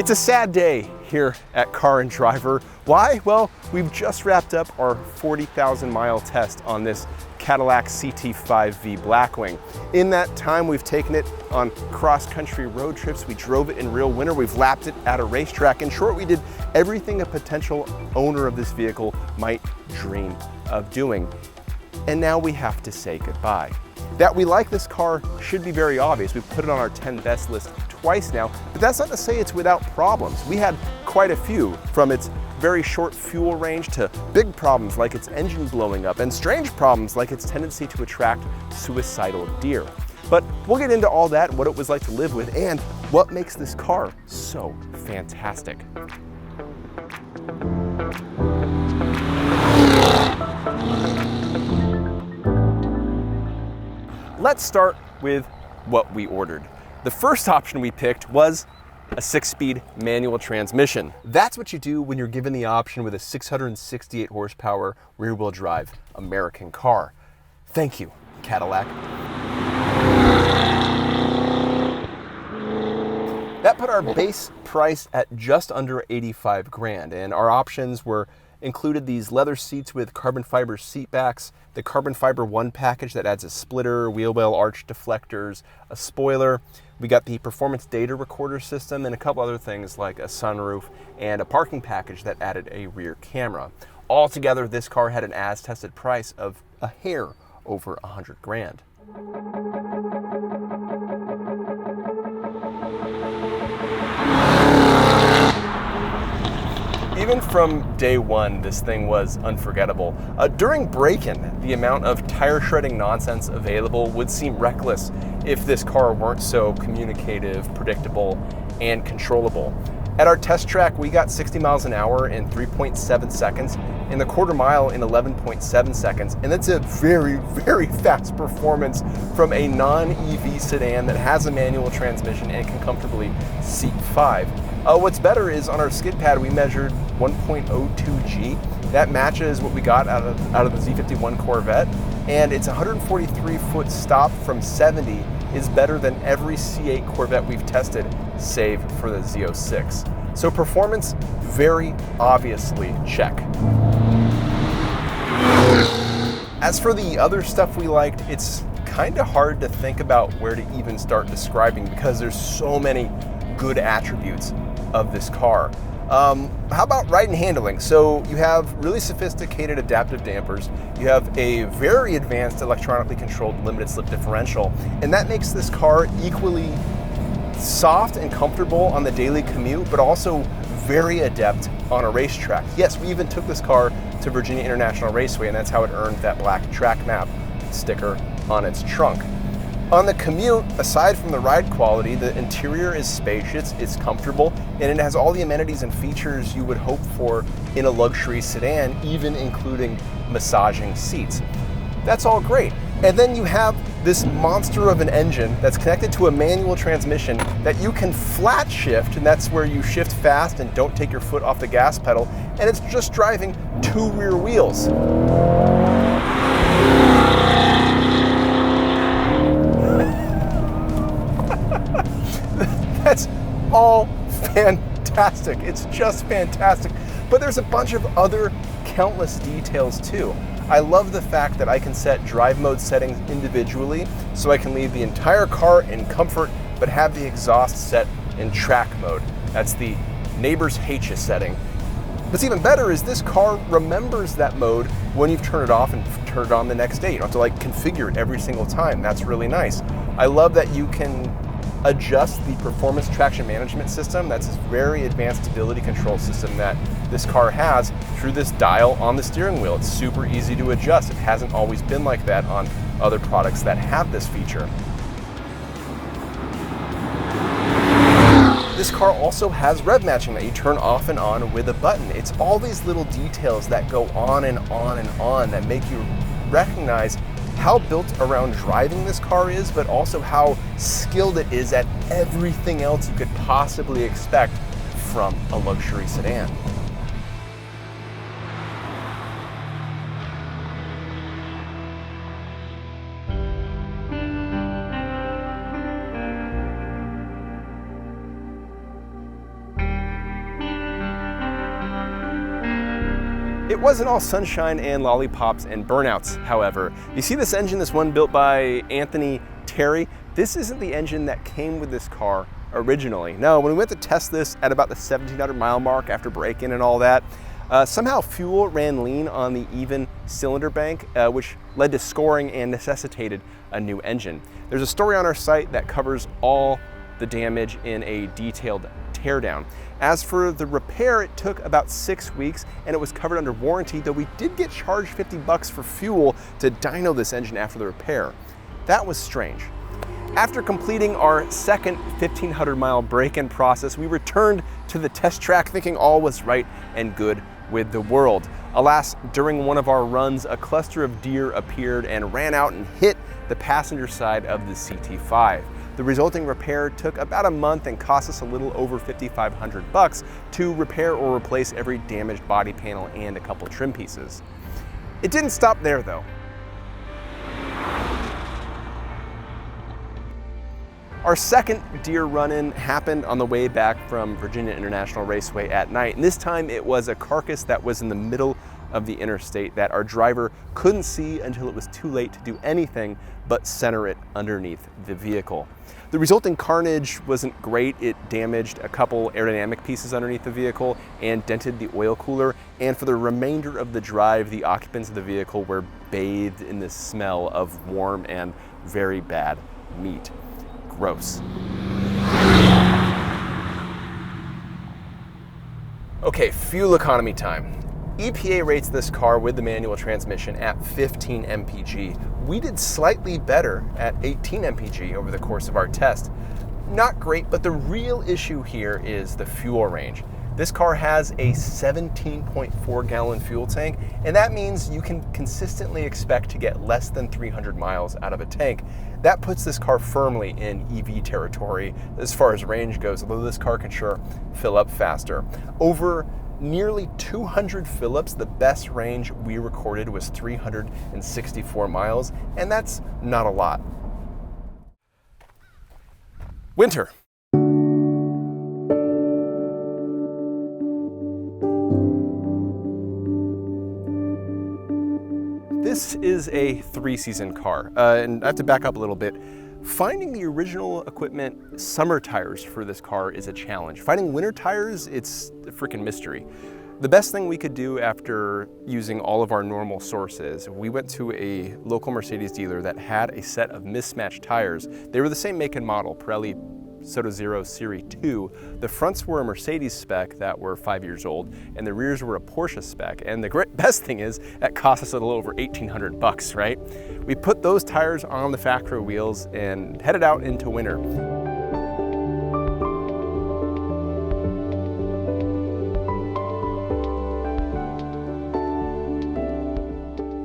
It's a sad day here at Car and Driver. Why? Well, we've just wrapped up our 40,000 mile test on this Cadillac CT5-V Blackwing. In that time, we've taken it on cross-country road trips. We drove it in real winter. We've lapped it at a racetrack. In short, we did everything a potential owner of this vehicle might dream of doing. And now we have to say goodbye. That we like this car should be very obvious. We've put it on our 10 best list twice now, but that's not to say it's without problems. We had quite a few, from its very short fuel range to big problems like its engine blowing up and strange problems like its tendency to attract suicidal deer. But we'll get into all that, what it was like to live with, and what makes this car so fantastic. Let's start with what we ordered. The first option we picked was a 6-speed manual transmission. That's what you do when you're given the option with a 668 horsepower rear-wheel drive American car. Thank you, Cadillac. That put our base price at just under 85 grand, and our options were included these leather seats with carbon fiber seat backs, the carbon fiber one package that adds a splitter, wheel well arch deflectors, a spoiler. We got the performance data recorder system and a couple other things like a sunroof and a parking package that added a rear camera. Altogether, this car had an as-tested price of a hair over 100 grand. Even from day one, this thing was unforgettable. During break-in, the amount of tire shredding nonsense available would seem reckless if this car weren't so communicative, predictable, and controllable. At our test track, we got 60 miles an hour in 3.7 seconds, and the quarter mile in 11.7 seconds, and that's a very, very fast performance from a non-EV sedan that has a manual transmission and can comfortably seat 5. What's better is on our skid pad, we measured 1.02 G. That matches what we got out of the Z51 Corvette, and its 143-foot stop from 70 is better than every C8 Corvette we've tested, save for the Z06. So performance, very obviously check. As for the other stuff we liked, it's kind of hard to think about where to even start describing because there's so many good attributes of this car. How about ride and handling? So you have really sophisticated adaptive dampers, you have a very advanced electronically controlled limited slip differential, and that makes this car equally soft and comfortable on the daily commute, but also very adept on a racetrack. Yes, we even took this car to Virginia International Raceway, and that's how it earned that black track map sticker on its trunk. On the commute, aside from the ride quality, the interior is spacious, it's comfortable, and it has all the amenities and features you would hope for in a luxury sedan, even including massaging seats. That's all great. And then you have this monster of an engine that's connected to a manual transmission that you can flat shift, and that's where you shift fast and don't take your foot off the gas pedal, and it's just driving 2 rear wheels. That's all fantastic. It's just fantastic. But there's a bunch of other countless details too. I love the fact that I can set drive mode settings individually, so I can leave the entire car in comfort, but have the exhaust set in track mode. That's the neighbors hate you setting. What's even better is this car remembers that mode when you've turned it off and turn it on the next day. You don't have to configure it every single time. That's really nice. I love that you can adjust the performance traction management system. That's this very advanced stability control system that this car has through this dial on the steering wheel. It's super easy to adjust. It hasn't always been like that on other products that have this feature. This car also has rev matching that you turn off and on with a button. It's all these little details that go on and on and on that make you recognize how built around driving this car is, but also how skilled it is at everything else you could possibly expect from a luxury sedan. It wasn't all sunshine and lollipops and burnouts, however. You see this engine, this one built by Anthony Terry? This isn't the engine that came with this car originally. No, when we went to test this at about the 1,700 mile mark after break-in and all that, somehow fuel ran lean on the even cylinder bank, which led to scoring and necessitated a new engine. There's a story on our site that covers all the damage in a detailed teardown. As for the repair, it took about 6 weeks and it was covered under warranty, though we did get charged $50 for fuel to dyno this engine after the repair. That was strange. After completing our second 1,500 mile break-in process, we returned to the test track thinking all was right and good with the world. Alas, during one of our runs, a cluster of deer appeared and ran out and hit the passenger side of the CT5. The resulting repair took about a month and cost us a little over $5,500 to repair or replace every damaged body panel and a couple trim pieces. It didn't stop there though. Our second deer run-in happened on the way back from Virginia International Raceway at night, and this time it was a carcass that was in the middle of the interstate that our driver couldn't see until it was too late to do anything but center it underneath the vehicle. The resulting carnage wasn't great. It damaged a couple aerodynamic pieces underneath the vehicle and dented the oil cooler, and for the remainder of the drive, the occupants of the vehicle were bathed in the smell of warm and very bad meat. Gross. Okay, fuel economy time. EPA rates this car with the manual transmission at 15 mpg. We did slightly better at 18 mpg over the course of our test. Not great, but the real issue here is the fuel range. This car has a 17.4 gallon fuel tank, and that means you can consistently expect to get less than 300 miles out of a tank. That puts this car firmly in EV territory as far as range goes, although this car can sure fill up faster. Over nearly 200 fill-ups, the best range we recorded was 364 miles, and that's not a lot. Winter. This is a 3-season car, and I have to back up a little bit. Finding the original equipment summer tires for this car is a challenge. Finding winter tires, it's a freaking mystery. The best thing we could do after using all of our normal sources, we went to a local Mercedes dealer that had a set of mismatched tires. They were the same make and model, Pirelli Soto Zero Series 2. The fronts were a Mercedes spec that were 5 years old, and the rears were a Porsche spec. And the best thing is, that cost us a little over $1,800, right? We put those tires on the factory wheels and headed out into winter.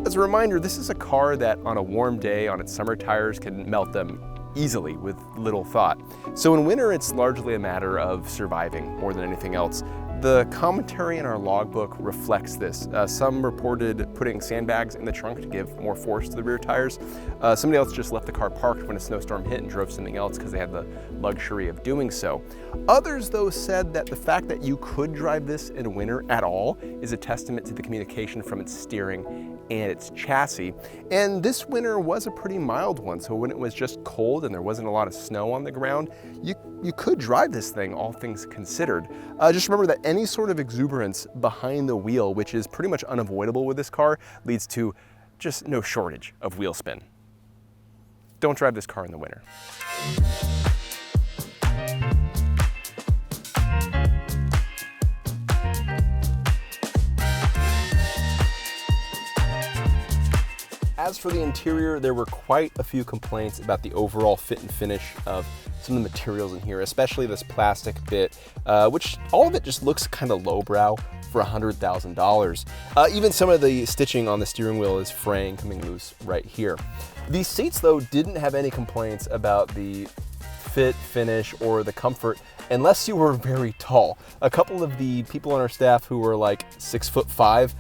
As a reminder, this is a car that on a warm day on its summer tires can melt them easily with little thought. So in winter, it's largely a matter of surviving more than anything else. The commentary in our logbook reflects this. Some reported putting sandbags in the trunk to give more force to the rear tires. Somebody else just left the car parked when a snowstorm hit and drove something else because they had the luxury of doing so. Others, though, said that the fact that you could drive this in winter at all is a testament to the communication from its steering and its chassis. And this winter was a pretty mild one, so when it was just cold and there wasn't a lot of snow on the ground, you could drive this thing, all things considered. Just remember that any sort of exuberance behind the wheel, which is pretty much unavoidable with this car, leads to just no shortage of wheel spin. Don't drive this car in the winter. As for the interior, there were quite a few complaints about the overall fit and finish of some of the materials in here, especially this plastic bit, which all of it just looks kind of lowbrow for $100,000. Even some of the stitching on the steering wheel is fraying, coming loose right here. These seats, though, didn't have any complaints about the fit, finish, or the comfort, unless you were very tall. A couple of the people on our staff who were like 6'5"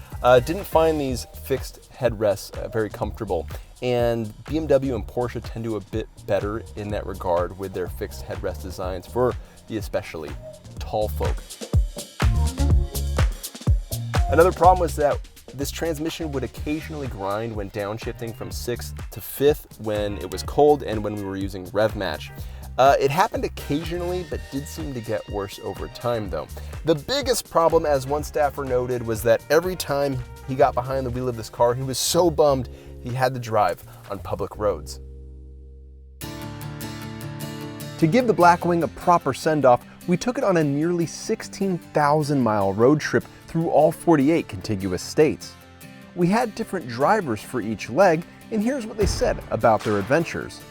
didn't find these fixed headrests very comfortable. And BMW and Porsche tend to do a bit better in that regard with their fixed headrest designs for the especially tall folk. Another problem was that this transmission would occasionally grind when downshifting from 6th to 5th when it was cold and when we were using rev match. It happened occasionally, but did seem to get worse over time though. The biggest problem, as one staffer noted, was that every time he got behind the wheel of this car, he was so bummed he had to drive on public roads. To give the Blackwing a proper send-off, we took it on a nearly 16,000-mile road trip through all 48 contiguous states. We had different drivers for each leg, and here's what they said about their adventures.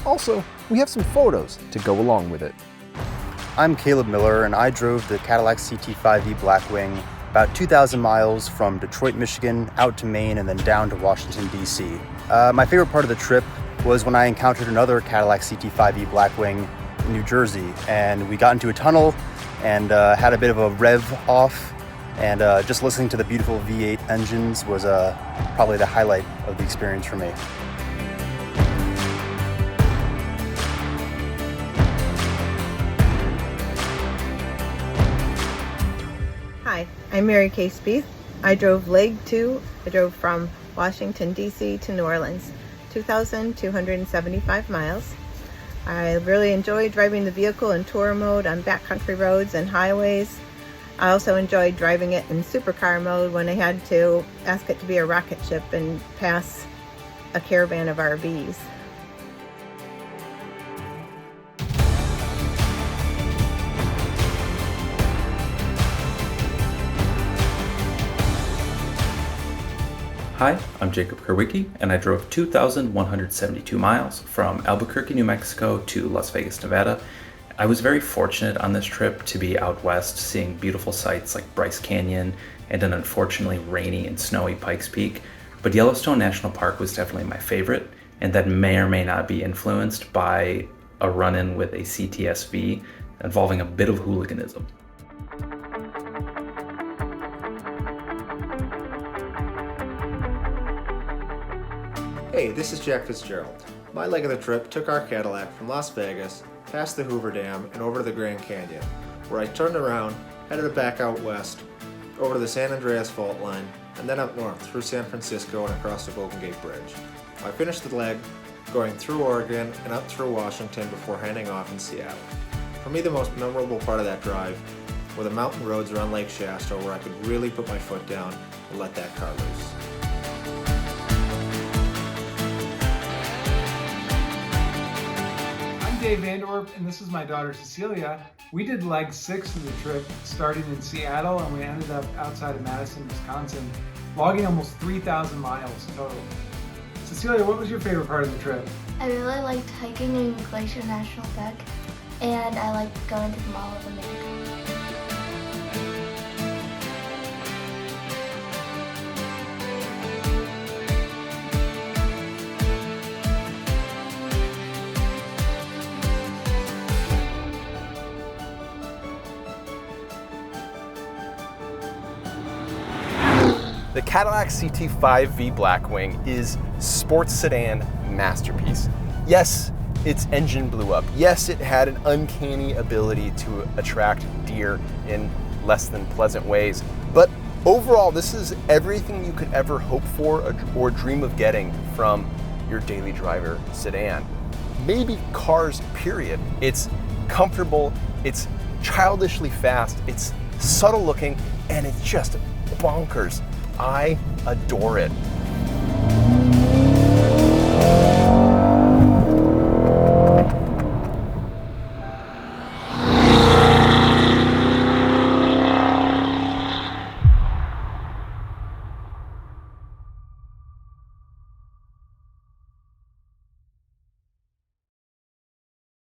Also, we have some photos to go along with it. I'm Caleb Miller, and I drove the Cadillac CT5-V Blackwing about 2,000 miles from Detroit, Michigan, out to Maine, and then down to Washington, D.C. My favorite part of the trip was when I encountered another Cadillac CT5-V Blackwing in New Jersey, and we got into a tunnel and had a bit of a rev off, and just listening to the beautiful V8 engines was probably the highlight of the experience for me. Hi, I'm Mary Kay Spieth. I drove leg 2. I drove from Washington, D.C. to New Orleans, 2,275 miles. I really enjoyed driving the vehicle in tour mode on backcountry roads and highways. I also enjoyed driving it in supercar mode when I had to ask it to be a rocket ship and pass a caravan of RVs. Hi, I'm Jacob Kerwicki, and I drove 2,172 miles from Albuquerque, New Mexico to Las Vegas, Nevada. I was very fortunate on this trip to be out west seeing beautiful sights like Bryce Canyon and an unfortunately rainy and snowy Pikes Peak, but Yellowstone National Park was definitely my favorite, and that may or may not be influenced by a run-in with a CTSV involving a bit of hooliganism. Hey, this is Jack Fitzgerald. My leg of the trip took our Cadillac from Las Vegas, past the Hoover Dam, and over to the Grand Canyon, where I turned around, headed back out west, over to the San Andreas Fault Line, and then up north through San Francisco and across the Golden Gate Bridge. I finished the leg going through Oregon and up through Washington before heading off in Seattle. For me, the most memorable part of that drive were the mountain roads around Lake Shasta, where I could really put my foot down and let that car loose. Dave Vandorp, and this is my daughter Cecilia. We did leg 6 of the trip, starting in Seattle, and we ended up outside of Madison, Wisconsin, logging almost 3,000 miles total. Cecilia, what was your favorite part of the trip? I really liked hiking in Glacier National Park, and I liked going to the Mall of America. The Cadillac CT5-V Blackwing is sports sedan masterpiece. Yes, its engine blew up. Yes, it had an uncanny ability to attract deer in less than pleasant ways. But overall, this is everything you could ever hope for or dream of getting from your daily driver sedan. Maybe cars, period. It's comfortable, it's childishly fast, it's subtle looking, and it's just bonkers. I adore it.